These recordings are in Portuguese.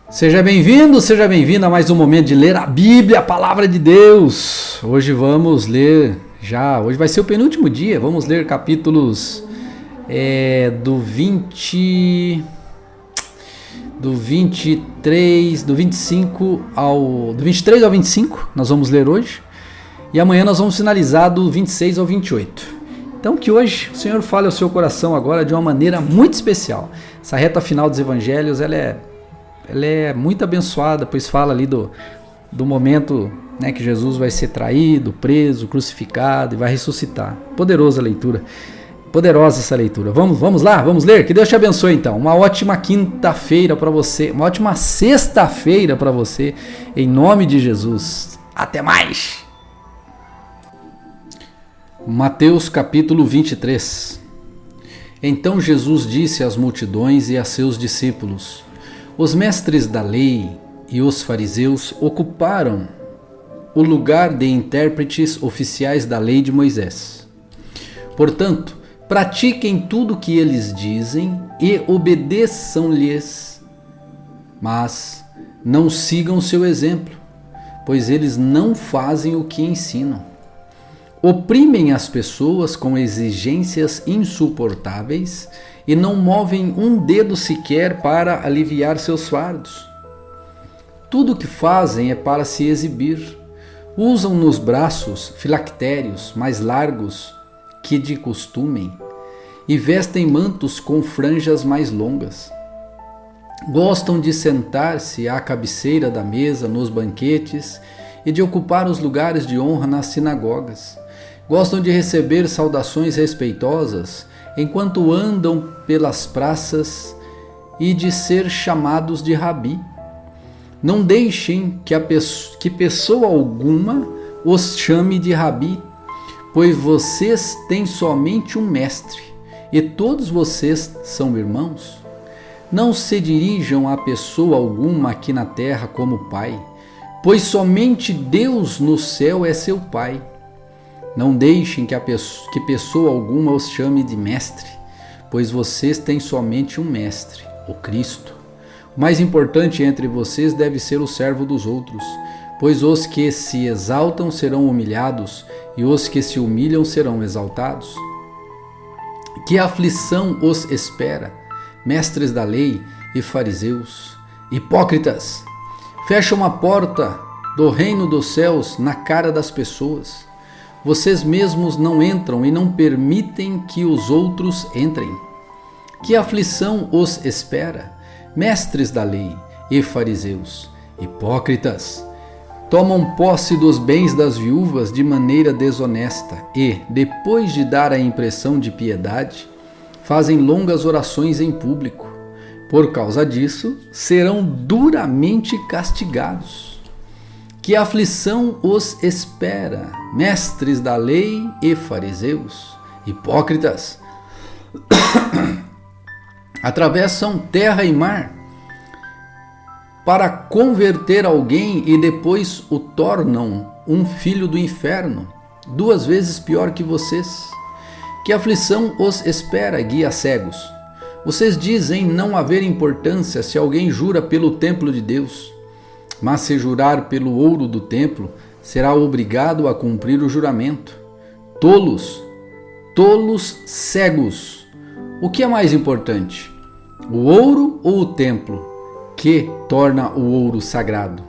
Seja bem-vindo, seja bem-vinda a mais um momento de ler a Bíblia, a Palavra de Deus. Hoje vamos ler, hoje vai ser o penúltimo dia, vamos ler capítulos do 23, do 23 ao 25, nós vamos ler hoje. E amanhã nós vamos finalizar do 26 ao 28. Então que hoje o Senhor fale ao seu coração agora de uma maneira muito especial. Essa reta final dos evangelhos, ela é muito abençoada, pois fala ali do momento, né, que Jesus vai ser traído, preso, crucificado e vai ressuscitar. Poderosa leitura, poderosa essa leitura. Vamos lá, vamos ler? Que Deus te abençoe então. Uma ótima quinta-feira para você, uma ótima sexta-feira para você, em nome de Jesus. Até mais! Mateus capítulo 23. Então Jesus disse às multidões e a seus discípulos: os mestres da lei e os fariseus ocuparam o lugar de intérpretes oficiais da lei de Moisés. Portanto, pratiquem tudo o que eles dizem e obedeçam-lhes, mas não sigam seu exemplo, pois eles não fazem o que ensinam. Oprimem as pessoas com exigências insuportáveis e não movem um dedo sequer para aliviar seus fardos. Tudo o que fazem é para se exibir. Usam nos braços filactérios mais largos que de costume e vestem mantos com franjas mais longas. Gostam de sentar-se à cabeceira da mesa nos banquetes e de ocupar os lugares de honra nas sinagogas. Gostam de receber saudações respeitosas enquanto andam pelas praças e de ser chamados de rabi. Não deixem que pessoa alguma os chame de rabi, pois vocês têm somente um mestre e todos vocês são irmãos. Não se dirijam a pessoa alguma aqui na terra como pai, pois somente Deus no céu é seu pai. Não deixem que pessoa alguma os chame de mestre, pois vocês têm somente um mestre, o Cristo. O mais importante entre vocês deve ser o servo dos outros, pois os que se exaltam serão humilhados e os que se humilham serão exaltados. Que aflição os espera, mestres da lei e fariseus, hipócritas! Fecham a porta do reino dos céus na cara das pessoas. Vocês mesmos não entram e não permitem que os outros entrem. Que aflição os espera, mestres da lei e fariseus, hipócritas! Tomam posse dos bens das viúvas de maneira desonesta e, depois de dar a impressão de piedade, fazem longas orações em público. Por causa disso, serão duramente castigados. Que aflição os espera, mestres da lei e fariseus, hipócritas! Atravessam terra e mar para converter alguém e depois o tornam um filho do inferno, 2 vezes pior que vocês. Que aflição os espera, guias cegos! Vocês dizem não haver importância se alguém jura pelo templo de Deus. Mas se jurar pelo ouro do templo, será obrigado a cumprir o juramento. Tolos cegos! O que é mais importante, o ouro ou o templo, que torna o ouro sagrado?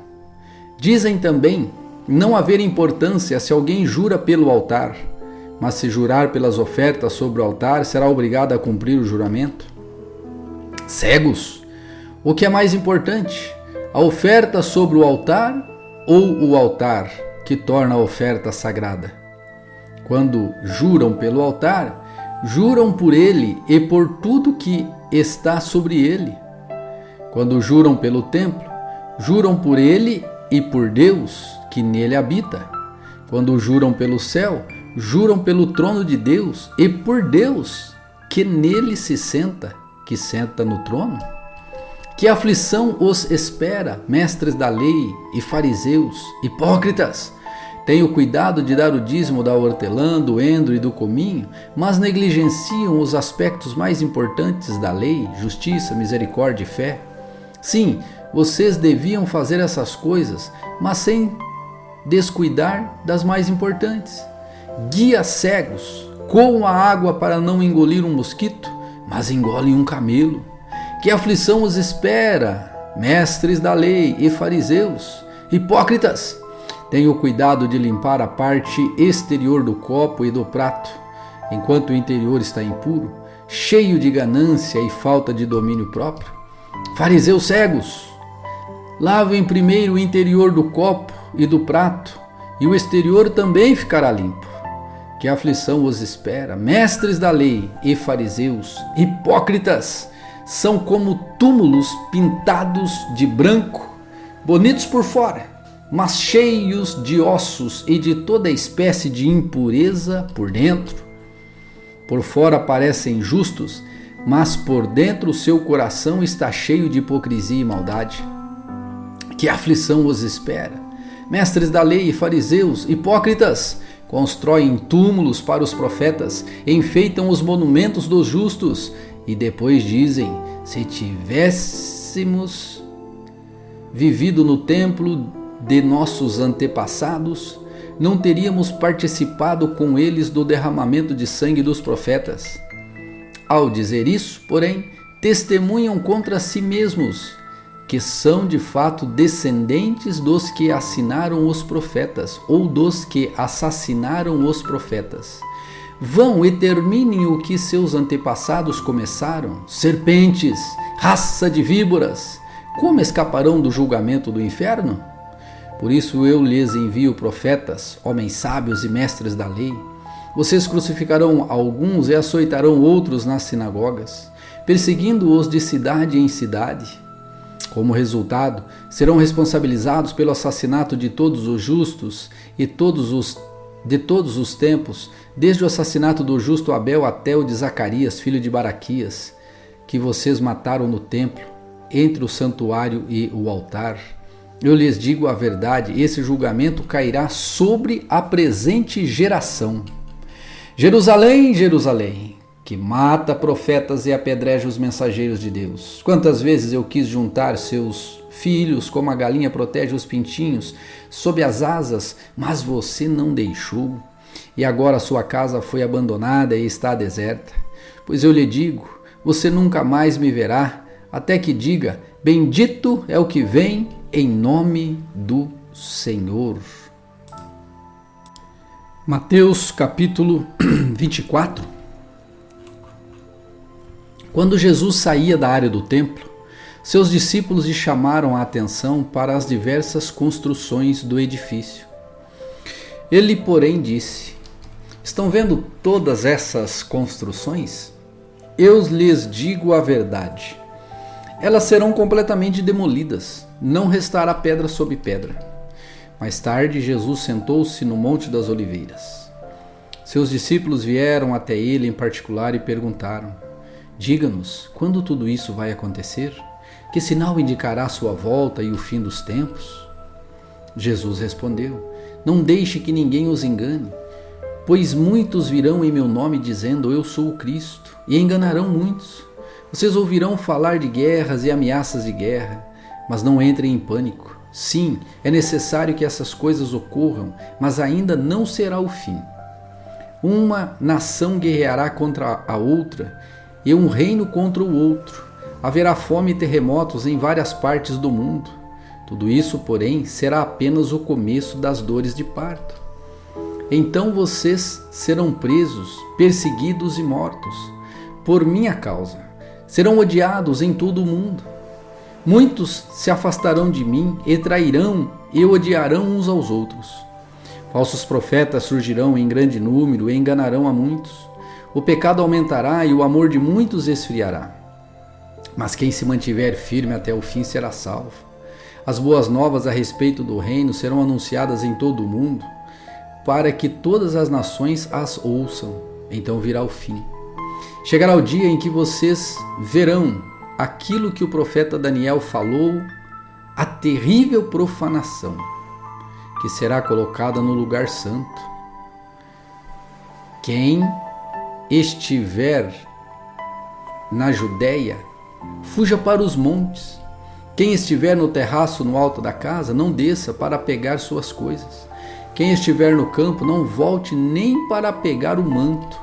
Dizem também não haver importância se alguém jura pelo altar, mas se jurar pelas ofertas sobre o altar, será obrigado a cumprir o juramento. Cegos! O que é mais importante, a oferta sobre o altar ou o altar que torna a oferta sagrada? Quando juram pelo altar, juram por ele e por tudo que está sobre ele. Quando juram pelo templo, juram por ele e por Deus que nele habita. Quando juram pelo céu, juram pelo trono de Deus e por Deus que nele se senta, que senta no trono. Que aflição os espera, mestres da lei e fariseus, hipócritas! Tenham cuidado de dar o dízimo da hortelã, do endro e do cominho, mas negligenciam os aspectos mais importantes da lei, justiça, misericórdia e fé. Sim, Vocês deviam fazer essas coisas, mas sem descuidar das mais importantes. Guias cegos coam a água para não engolir um mosquito, mas engolem um camelo. Que aflição os espera, mestres da lei e fariseus, hipócritas! Tenham cuidado de limpar a parte exterior do copo e do prato, enquanto o interior está impuro, cheio de ganância e falta de domínio próprio. Fariseus cegos! Lavem primeiro o interior do copo e do prato, e o exterior também ficará limpo. Que aflição os espera, mestres da lei e fariseus, hipócritas! São como túmulos pintados de branco, bonitos por fora, mas cheios de ossos e de toda espécie de impureza por dentro. Por fora parecem justos, mas por dentro o seu coração está cheio de hipocrisia e maldade. Que aflição os espera, mestres da lei e fariseus, hipócritas! Constroem túmulos para os profetas, enfeitam os monumentos dos justos e depois dizem: se tivéssemos vivido no templo de nossos antepassados, não teríamos participado com eles do derramamento de sangue dos profetas. Ao dizer isso, porém, testemunham contra si mesmos, que são de fato descendentes dos que assinaram os profetas, ou dos que assassinaram os profetas. Vão e terminem o que seus antepassados começaram, serpentes, raça de víboras, como escaparão do julgamento do inferno? Por isso eu lhes envio profetas, homens sábios e mestres da lei. Vocês crucificarão alguns e açoitarão outros nas sinagogas, perseguindo-os de cidade em cidade. Como resultado, serão responsabilizados pelo assassinato de todos os justos e de todos os tempos, desde o assassinato do justo Abel até o de Zacarias, filho de Baraquias, que vocês mataram no templo, entre o santuário e o altar. Eu lhes digo a verdade, esse julgamento cairá sobre a presente geração. Jerusalém, Jerusalém, que mata profetas e apedreja os mensageiros de Deus. Quantas vezes eu quis juntar seus filhos, como a galinha protege os pintinhos, sob as asas, mas você não deixou. E agora sua casa foi abandonada e está deserta. Pois eu lhe digo, você nunca mais me verá, até que diga: bendito é o que vem em nome do Senhor. Mateus capítulo 24. Quando Jesus saía da área do templo, seus discípulos lhe chamaram a atenção para as diversas construções do edifício. Ele, porém, disse: estão vendo todas essas construções? Eu lhes digo a verdade. Elas serão completamente demolidas, não restará pedra sobre pedra. Mais tarde, Jesus sentou-se no Monte das Oliveiras. Seus discípulos vieram até ele em particular e perguntaram: diga-nos, quando tudo isso vai acontecer? Que sinal indicará sua volta e o fim dos tempos? Jesus respondeu: não deixe que ninguém os engane, pois muitos virão em meu nome dizendo: eu sou o Cristo, e enganarão muitos. Vocês ouvirão falar de guerras e ameaças de guerra, mas não entrem em pânico. Sim, é necessário que essas coisas ocorram, mas ainda não será o fim. Uma nação guerreará contra a outra, e um reino contra o outro. Haverá fome e terremotos em várias partes do mundo. Tudo isso, porém, será apenas o começo das dores de parto. Então vocês serão presos, perseguidos e mortos, por minha causa. Serão odiados em todo o mundo. Muitos se afastarão de mim e trairão e odiarão uns aos outros. Falsos profetas surgirão em grande número e enganarão a muitos. O pecado aumentará e o amor de muitos esfriará. Mas quem se mantiver firme até o fim será salvo. As boas novas a respeito do reino serão anunciadas em todo o mundo, para que todas as nações as ouçam. Então virá o fim. Chegará o dia em que vocês verão aquilo que o profeta Daniel falou, a terrível profanação, que será colocada no lugar santo. Quem estiver na Judéia, fuja para os montes. Quem estiver no terraço no alto da casa, não desça para pegar suas coisas. Quem estiver no campo, não volte nem para pegar o manto.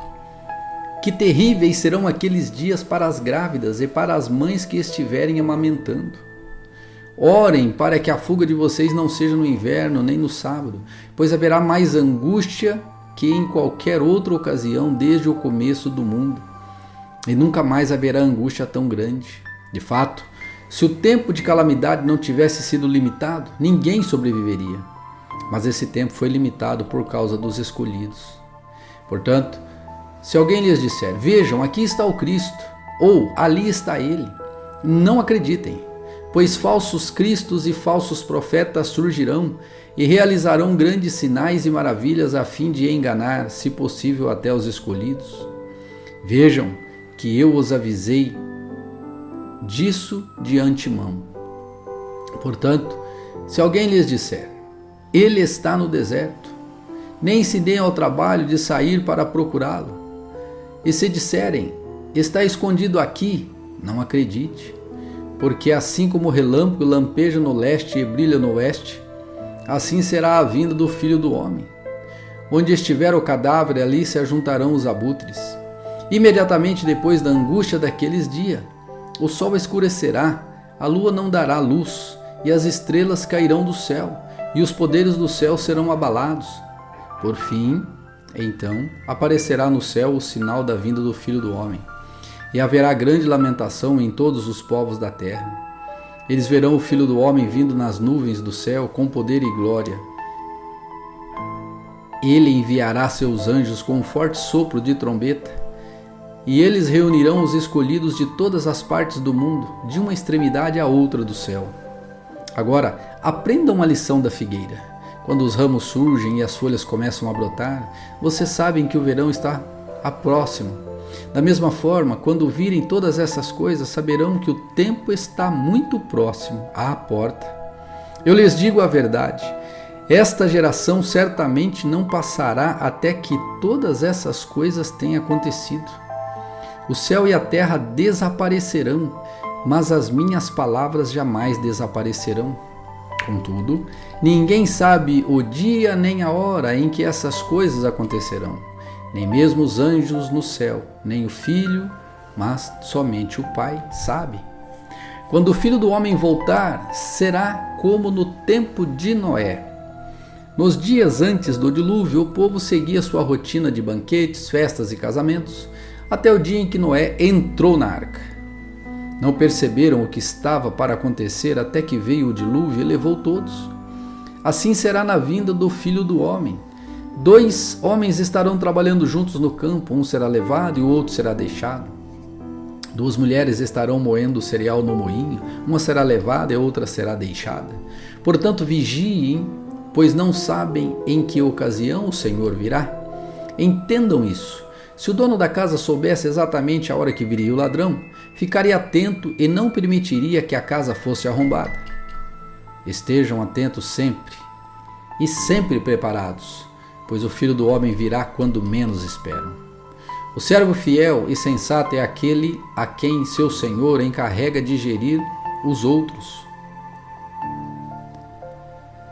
Que terríveis serão aqueles dias para as grávidas e para as mães que estiverem amamentando. Orem para que a fuga de vocês não seja no inverno nem no sábado, pois haverá mais angústia que em qualquer outra ocasião desde o começo do mundo. E nunca mais haverá angústia tão grande. De fato, se o tempo de calamidade não tivesse sido limitado, ninguém sobreviveria. Mas esse tempo foi limitado por causa dos escolhidos. Portanto, se alguém lhes disser, vejam, aqui está o Cristo, ou ali está ele, não acreditem, pois falsos cristos e falsos profetas surgirão e realizarão grandes sinais e maravilhas a fim de enganar, se possível, até os escolhidos. Vejam que eu os avisei disso de antemão. Portanto, se alguém lhes disser, ele está no deserto, nem se deem ao trabalho de sair para procurá-lo. E se disserem, está escondido aqui, não acredite, porque assim como o relâmpago lampeja no leste e brilha no oeste, assim será a vinda do Filho do Homem. Onde estiver o cadáver, ali se ajuntarão os abutres. Imediatamente depois da angústia daqueles dias, o sol escurecerá, a lua não dará luz, e as estrelas cairão do céu, e os poderes do céu serão abalados. Por fim, então, aparecerá no céu o sinal da vinda do Filho do Homem, e haverá grande lamentação em todos os povos da terra. Eles verão o Filho do Homem vindo nas nuvens do céu com poder e glória. Ele enviará seus anjos com um forte sopro de trombeta, e eles reunirão os escolhidos de todas as partes do mundo, de uma extremidade à outra do céu. Agora, aprendam a lição da figueira. Quando os ramos surgem e as folhas começam a brotar, vocês sabem que o verão está próximo. Da mesma forma, quando virem todas essas coisas, saberão que o tempo está muito próximo, à porta. Eu lhes digo a verdade, esta geração certamente não passará até que todas essas coisas tenham acontecido. O céu e a terra desaparecerão, mas as minhas palavras jamais desaparecerão. Contudo, ninguém sabe o dia nem a hora em que essas coisas acontecerão, nem mesmo os anjos no céu, nem o Filho, mas somente o Pai sabe. Quando o Filho do Homem voltar, será como no tempo de Noé. Nos dias antes do dilúvio, o povo seguia sua rotina de banquetes, festas e casamentos, até o dia em que Noé entrou na arca. Não perceberam o que estava para acontecer até que veio o dilúvio e levou todos. Assim será na vinda do Filho do Homem. 2 homens estarão trabalhando juntos no campo, um será levado e o outro será deixado. 2 mulheres estarão moendo cereal no moinho, uma será levada e outra será deixada. Portanto, vigiem, pois não sabem em que ocasião o Senhor virá. Entendam isso. Se o dono da casa soubesse exatamente a hora que viria o ladrão, ficaria atento e não permitiria que a casa fosse arrombada. Estejam atentos sempre, e sempre preparados, pois o Filho do Homem virá quando menos esperam. O servo fiel e sensato é aquele a quem seu senhor encarrega de gerir os outros.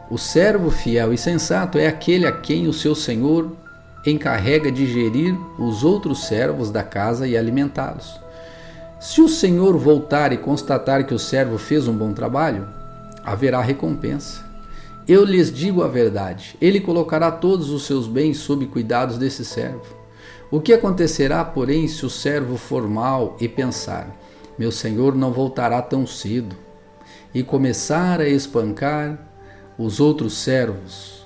O servo fiel e sensato é aquele a quem o seu senhor encarrega de gerir os outros servos da casa e alimentá-los. Se o senhor voltar e constatar que o servo fez um bom trabalho, haverá recompensa. Eu lhes digo a verdade, ele colocará todos os seus bens sob cuidados desse servo. O que acontecerá, porém, se o servo for mau e pensar, meu senhor não voltará tão cedo, e começar a espancar os outros servos,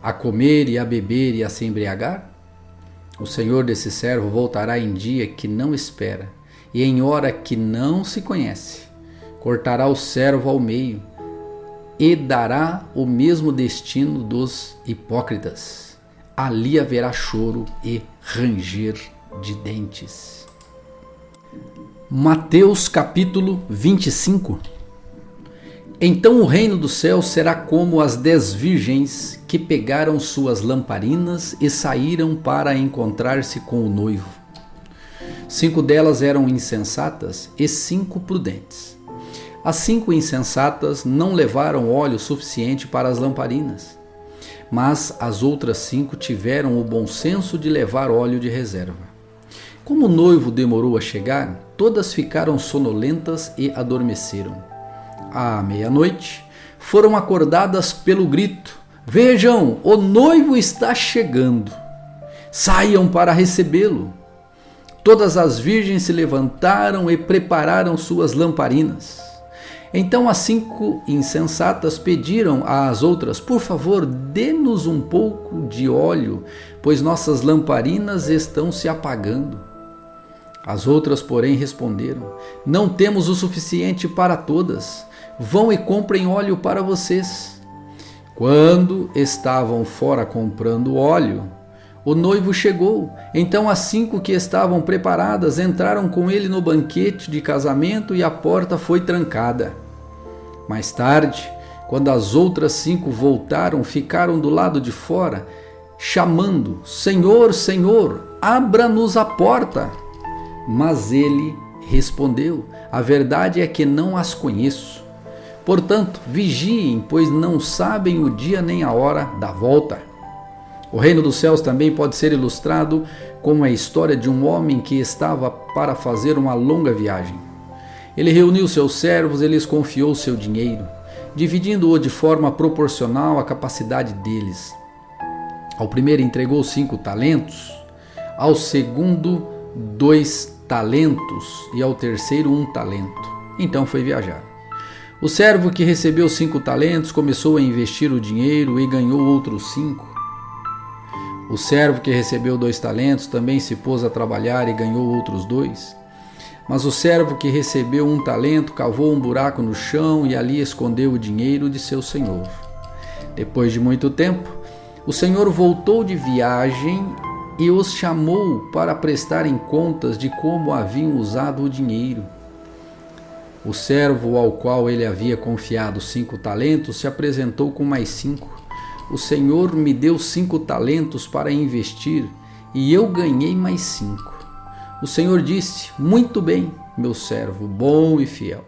a comer e a beber e a se embriagar? O senhor desse servo voltará em dia que não espera e em hora que não se conhece. Cortará o servo ao meio e dará o mesmo destino dos hipócritas. Ali haverá choro e ranger de dentes. Mateus capítulo 25. Então o reino dos céus será como as 10 virgens que pegaram suas lamparinas e saíram para encontrar-se com o noivo. 5 delas eram insensatas e 5 prudentes. As 5 insensatas não levaram óleo suficiente para as lamparinas, mas as outras 5 tiveram o bom senso de levar óleo de reserva. Como o noivo demorou a chegar, todas ficaram sonolentas e adormeceram. À meia-noite, foram acordadas pelo grito: "Vejam, o noivo está chegando! Saiam para recebê-lo!" Todas as virgens se levantaram e prepararam suas lamparinas. Então as 5 insensatas pediram às outras: "Por favor, dê-nos um pouco de óleo, pois nossas lamparinas estão se apagando." As outras, porém, responderam: "Não temos o suficiente para todas. Vão e comprem óleo para vocês." Quando estavam fora comprando óleo, o noivo chegou. Então as 5 que estavam preparadas entraram com ele no banquete de casamento e a porta foi trancada. Mais tarde, quando as outras 5 voltaram, ficaram do lado de fora, chamando: "Senhor, Senhor, abra-nos a porta." Mas ele respondeu: "A verdade é que não as conheço. Portanto, vigiem, pois não sabem o dia nem a hora da volta." O reino dos céus também pode ser ilustrado com a história de um homem que estava para fazer uma longa viagem. Ele reuniu seus servos e lhes confiou seu dinheiro, dividindo-o de forma proporcional à capacidade deles. Ao primeiro entregou 5 talentos, ao segundo 2 talentos e ao terceiro 1 talento. Então foi viajar. O servo que recebeu 5 talentos começou a investir o dinheiro e ganhou outros 5. O servo que recebeu 2 talentos também se pôs a trabalhar e ganhou outros 2. Mas o servo que recebeu 1 talento cavou um buraco no chão e ali escondeu o dinheiro de seu senhor. Depois de muito tempo, o senhor voltou de viagem e os chamou para prestarem contas de como haviam usado o dinheiro. O servo ao qual ele havia confiado 5 talentos se apresentou com mais 5. "O senhor me deu 5 talentos para investir e eu ganhei mais 5. O senhor disse: "Muito bem, meu servo, bom e fiel.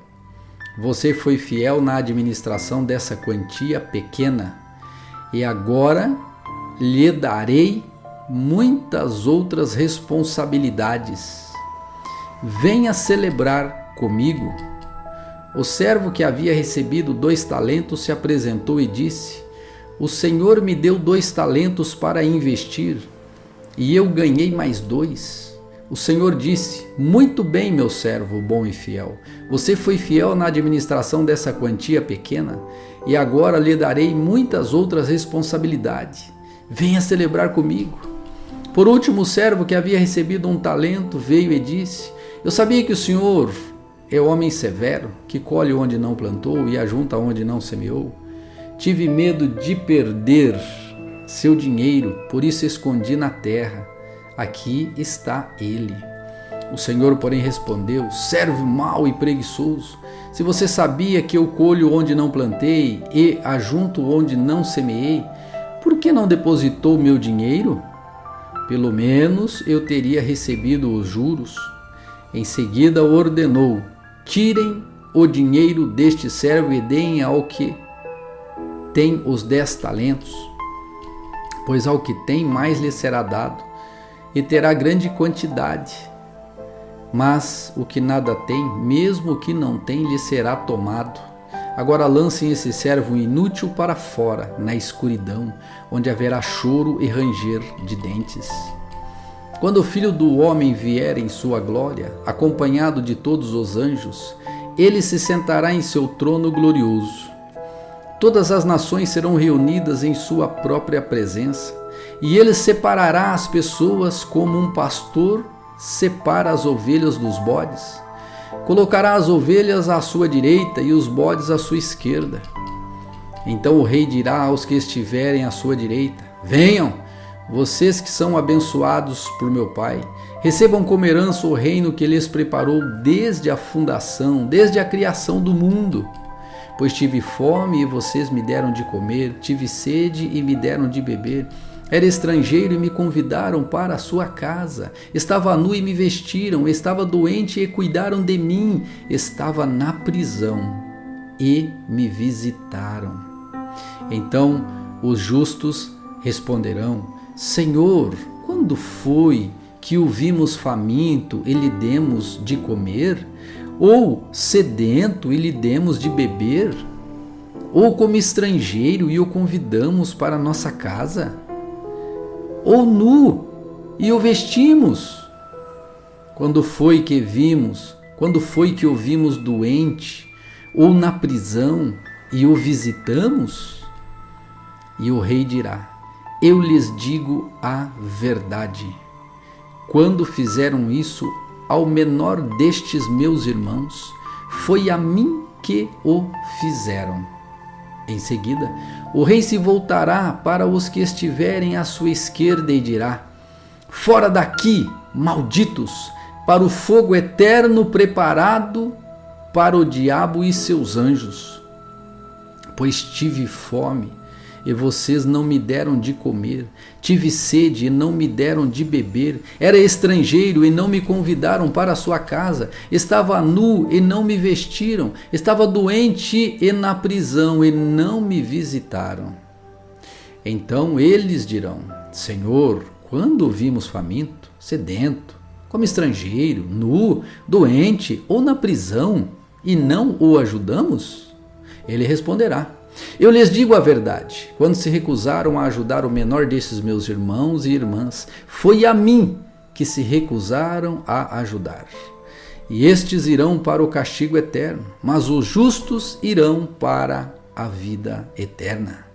Você foi fiel na administração dessa quantia pequena, e agora lhe darei muitas outras responsabilidades. Venha celebrar comigo." O servo que havia recebido 2 talentos se apresentou e disse: "O senhor me deu 2 talentos para investir e eu ganhei mais 2. O senhor disse: "Muito bem, meu servo bom e fiel. Você foi fiel na administração dessa quantia pequena e agora lhe darei muitas outras responsabilidades. Venha celebrar comigo." Por último, o servo que havia recebido 1 talento veio e disse: "Eu sabia que o senhor é homem severo, que colhe onde não plantou e ajunta onde não semeou. Tive medo de perder seu dinheiro, por isso escondi na terra. Aqui está ele." O senhor, porém, respondeu: "Servo mau e preguiçoso, se você sabia que eu colho onde não plantei e ajunto onde não semeei, por que não depositou meu dinheiro? Pelo menos eu teria recebido os juros." Em seguida ordenou: "Tirem o dinheiro deste servo e deem ao que tem os 10 talentos, pois ao que tem mais lhe será dado, e terá grande quantidade. Mas o que nada tem, mesmo o que não tem, lhe será tomado. Agora lancem esse servo inútil para fora, na escuridão, onde haverá choro e ranger de dentes. Quando o Filho do Homem vier em sua glória, acompanhado de todos os anjos, ele se sentará em seu trono glorioso. Todas as nações serão reunidas em sua própria presença, e ele separará as pessoas como um pastor separa as ovelhas dos bodes. Colocará as ovelhas à sua direita e os bodes à sua esquerda. Então o rei dirá aos que estiverem à sua direita: "Venham, vocês que são abençoados por meu Pai, recebam como herança o reino que lhes preparou desde a fundação, desde a criação do mundo. Pois tive fome e vocês me deram de comer, tive sede e me deram de beber. Era estrangeiro e me convidaram para a sua casa. Estava nu e me vestiram, estava doente e cuidaram de mim, estava na prisão e me visitaram. Então os justos responderão: Senhor, quando foi que o vimos faminto e lhe demos de comer? Ou sedento e lhe demos de beber? Ou como estrangeiro e o convidamos para nossa casa? Ou nu e o vestimos? Quando foi que o vimos doente ou na prisão e o visitamos? E o rei dirá: eu lhes digo a verdade. Quando fizeram isso ao menor destes meus irmãos, foi a mim que o fizeram. Em seguida, o rei se voltará para os que estiverem à sua esquerda e dirá: fora daqui, malditos, para o fogo eterno preparado para o diabo e seus anjos. Pois tive fome e vocês não me deram de comer, tive sede e não me deram de beber, era estrangeiro e não me convidaram para a sua casa, estava nu e não me vestiram, estava doente e na prisão e não me visitaram. Então eles dirão: Senhor, quando o vimos faminto, sedento, como estrangeiro, nu, doente ou na prisão e não o ajudamos? Ele responderá: eu lhes digo a verdade, quando se recusaram a ajudar o menor desses meus irmãos e irmãs, foi a mim que se recusaram a ajudar. E estes irão para o castigo eterno, mas os justos irão para a vida eterna.